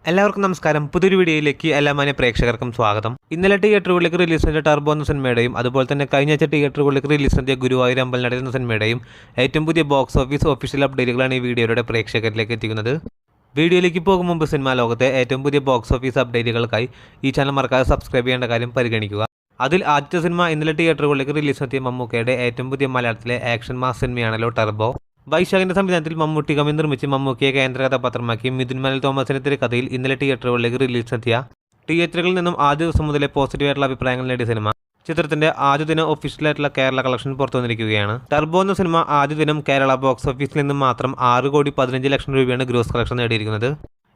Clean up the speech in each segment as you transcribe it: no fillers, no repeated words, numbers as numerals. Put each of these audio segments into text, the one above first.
എല്ലാവർക്കും നമസ്കാരം. പുതിയൊരു വീഡിയോയിലേക്ക് എല്ലാ മാന്യ പ്രേക്ഷകർക്കും സ്വാഗതം. ഇന്നലെ തിയേറ്ററുകളിലേക്ക് റിലീസ് ചെയ്ത ടർബോ എന്ന സിനിമയുടെയും അതുപോലെ തന്നെ കഴിഞ്ഞ തിയേറ്ററുകളിലേക്ക് റിലീസ് ചെയ്ത ഗുരുവായൂർ അമ്പലനട എന്ന സിനിമയുടെയും ഏറ്റവും പുതിയ ബോക്സ് ഓഫീസ് ഒഫീഷ്യൽ അപ്ഡേറ്റുകളാണ് ഈ വീഡിയോയുടെ പ്രേക്ഷകരിലേക്ക് എത്തിക്കുന്നത്. വീഡിയോയിലേക്ക് പോകും മുമ്പ് സിനിമാ ലോകത്തെ ഏറ്റവും പുതിയ ബോക്സ് ഓഫീസ് അപ്ഡേറ്റുകൾക്കായി ഈ ചാനൽ മറക്കാതെ സബ്സ്ക്രൈബ് ചെയ്യേണ്ട കാര്യം പരിഗണിക്കുക. അതിൽ ആദ്യത്തെ സിനിമ ഇന്നലെ തിയേറ്ററുകളിലേക്ക് റിലീസ് നടത്തിയ മമ്മൂക്കയുടെ ഏറ്റവും പുതിയ മലയാളത്തിലെ ആക്ഷൻ മാസ് സിനിമയാണല്ലോ ടർബോ. വൈശാഖിന്റെ സംവിധാനത്തിൽ മമ്മൂട്ടി കമ്പനി നിർമ്മിച്ച് മമ്മൂക്കിയെ കേന്ദ്ര കഥാപാത്രമാക്കി മിഥുൻ മനൽ തോമസിന്റെ തിരക്കഥയിൽ ഇന്നലെ തിയേറ്ററുകളിലേക്ക് റിലീസ് നടത്തിയ തിയേറ്ററുകളിൽ നിന്നും ആദ്യ ദിവസം മുതലേ പോസിറ്റീവായിട്ടുള്ള അഭിപ്രായങ്ങൾ നേടിയ സിനിമ ചിത്രത്തിന്റെ ആദ്യ ദിനം ഒഫീഷ്യലായിട്ടുള്ള കേരള കളക്ഷൻ പുറത്തു വന്നിരിക്കുകയാണ്. ടർബോ എന്ന സിനിമ ആദ്യ ദിനം കേരള ബോക്സ് ഓഫീസിൽ നിന്നും മാത്രം 6,15,00,000 രൂപയാണ് ഗ്രോസ് കളക്ഷൻ നേടിയിരിക്കുന്നത്.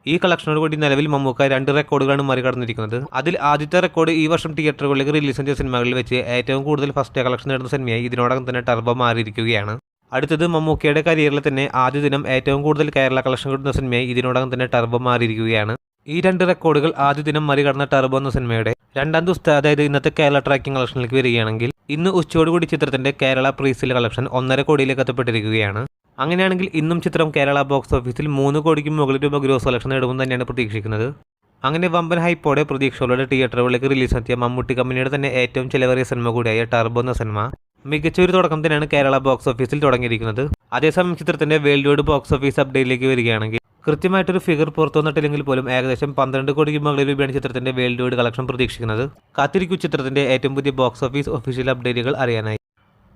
ഈ കളക്ഷനോട് കൂടി നിലവിൽ മമ്മൂക്ക 2 റെക്കോർഡുകളാണ് മറികടന്നിരിക്കുന്നത്. അതിൽ ആദ്യത്തെ റെക്കോർഡ് ഈ വർഷം തിയേറ്ററുകളിലേക്ക് റിലീസ് ചെയ്ത സിനിമകളിൽ വെച്ച് ഏറ്റവും കൂടുതൽ ഫസ്റ്റ് ഡേ കളക്ഷൻ നേടുന്ന സിനിമയായി ഇതിനോടകം തന്നെ ടർബോ മാറിയിരിക്കുകയാണ്. അടുത്തത് മമ്മൂക്കയുടെ കരിയറിൽ തന്നെ ആദ്യ ദിനം ഏറ്റവും കൂടുതൽ കേരള കളക്ഷൻ കിട്ടുന്ന സിനിമയായി ഇതിനോടകം തന്നെ ടർബോ മാറിയിരിക്കുകയാണ്. ഈ 2 റെക്കോർഡുകൾ ആദ്യ ദിനം മറികടന്ന ടർബോ എന്ന സിനിമയുടെ രണ്ടാം ദിവസത്തെ അതായത് ഇന്നത്തെ കേരള ട്രാക്കിംഗ് കളക്ഷനിലേക്ക് വരികയാണെങ്കിൽ ഇന്ന് ഉച്ചയോടുകൂടി ചിത്രത്തിന്റെ കേരള പ്രീസെയിൽ കളക്ഷൻ 1.5 കോടിയിലേക്ക് എത്തപ്പെട്ടിരിക്കുകയാണ്. അങ്ങനെയാണെങ്കിൽ ഇന്നും ചിത്രം കേരള ബോക്സ് ഓഫീസിൽ 3 കോടിക്ക് മുകളിൽ രൂപ ഗ്രോസ് കളക്ഷൻ നേടുമെന്ന് തന്നെയാണ് പ്രതീക്ഷിക്കുന്നത്. അങ്ങനെ വമ്പൻ ഹൈപ്പോടെ പ്രതീക്ഷകളോടെ തിയേറ്ററുകളിലേക്ക് റിലീസ് നടത്തിയ മമ്മൂട്ടി കമ്പനിയുടെ തന്നെ ഏറ്റവും ചെലവേറിയ സിനിമ കൂടിയായ ടർബോ എന്ന സിനിമ മികച്ച ഒരു തുടക്കം തന്നെയാണ് കേരള ബോക്സ് ഓഫീസിൽ തുടങ്ങിയിരിക്കുന്നത്. അതേസമയം ചിത്രത്തിന്റെ വേൾഡ് വൈഡ് ബോക്സ് ഓഫീസ് അപ്ഡേറ്റിലേക്ക് വരികയാണെങ്കിൽ കൃത്യമായിട്ടൊരു ഫിഗർ പുറത്തു വന്നിട്ടില്ലെങ്കിൽ പോലും ഏകദേശം 12 കോടിക്ക് മുകളിൽ രൂപയാണ് ചിത്രത്തിന്റെ വേൾഡ് വൈഡ് കളക്ഷൻ പ്രതീക്ഷിക്കുന്നത്. കാത്തിരിക്കൂ ചിത്രത്തിന്റെ ഏറ്റവും പുതിയ ബോക്സ് ഓഫീസ് ഒഫീഷ്യൽ അപ്ഡേറ്റുകൾ അറിയാനായി.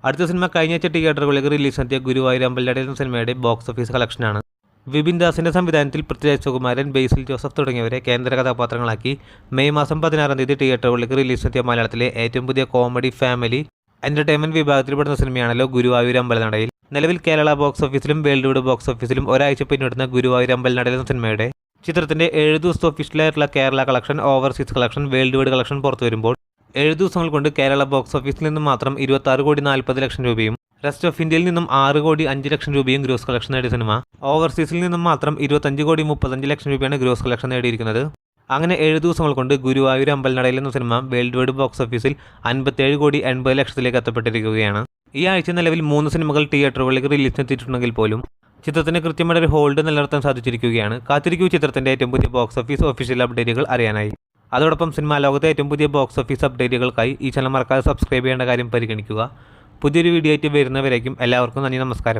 അടുത്ത സിനിമ കഴിഞ്ഞ തിയേറ്ററുകളിലേക്ക് റിലീസ് നടത്തിയ ഗുരുവായൂർ അമ്പലനട എന്ന സിനിമയുടെ ബോക്സ് ഓഫീസ് കളക്ഷനാണ്. വിപിൻ ദാസിന്റെ സംവിധാനത്തിൽ പൃഥ്വിരാജ് സുകുമാരൻ, ബേസിൽ ജോസഫ് തുടങ്ങിയവരെ കേന്ദ്ര കഥാപാത്രങ്ങളാക്കി മെയ് മാസം 16 തീയതി തിയേറ്ററുകളിലേക്ക് റിലീസ് നടത്തിയ മലയാളത്തിലെ ഏറ്റവും പുതിയ കോമഡി ഫാമിലി എന്റർടൈൻമെന്റ് വിഭാഗത്തിൽപ്പെടുന്ന സിനിമയാണല്ലോ ഗുരുവായൂർ അമ്പലനടയിൽ. നിലവിൽ കേരള ബോക്സ് ഓഫീസിലും വേൾഡ് വൈഡ് ബോക്സ് ഓഫീസിലും ഒരാഴ്ച പിന്നിടുന്ന ഗുരുവായൂർ അമ്പലനട എന്ന സിനിമയുടെ ചിത്രത്തിന്റെ 7 ദിവസത്തെ ഒഫീഷ്യലായിട്ടുള്ള Kerala collection, overseas collection, world wide collection പുറത്തു വരുമ്പോൾ 7 ദിവസങ്ങൾ കൊണ്ട് കേരള ബോക്സ് ഓഫീസിൽ നിന്നും മാത്രം 26,40,00,000 രൂപയും റെസ്റ്റ് ഓഫ് ഇന്ത്യയിൽ നിന്നും 6,05,00,000 രൂപയും ഗ്രോസ് കളക്ഷൻ നേടിയ സിനിമ ഓവർസീസിൽ നിന്നും മാത്രം 25,35,00,000 രൂപയാണ് ഗ്രോസ് കളക്ഷൻ നേടിയിരിക്കുന്നത്. അങ്ങനെ 7 ദിവസങ്ങൾ കൊണ്ട് ഗുരുവായൂർ അമ്പലനടയിൽ എന്ന സിനിമ വേൾഡ് വൈഡ് ബോക്സ് ഓഫീസിൽ 57,80,00,000 എത്തപ്പെട്ടിരിക്കുകയാണ്. ഈ ആഴ്ച നിലവിൽ 3 സിനിമകൾ തിയേറ്ററുകളിലേക്ക് റിലീസ് എത്തിയിട്ടുണ്ടെങ്കിൽ പോലും ചിത്രത്തിന് കൃത്യമായ ഒരു ഹോൾഡ് നിലനിർത്താൻ സാധിച്ചിരിക്കുകയാണ്. കാത്തിരിക്കൂ ചിത്രത്തിന്റെ ഏറ്റവും പുതിയ ബോക്സ് ഓഫീസ് ഒഫീഷ്യൽ അപ്ഡേറ്റുകൾ അറിയാനായി. അതോടൊപ്പം സിനിമാ ലോകത്തെ ഏറ്റവും പുതിയ ബോക്സ് ഓഫീസ് അപ്ഡേറ്റുകൾക്കായി ഈ ചാനൽ മറക്കാതെ സബ്സ്ക്രൈബ് ചെയ്യേണ്ട കാര്യം പരിഗണിക്കുക. പുതിയൊരു വീഡിയോ ആയിട്ട് വരുന്നവരേക്കും എല്ലാവർക്കും നന്ദി, നമസ്കാരം.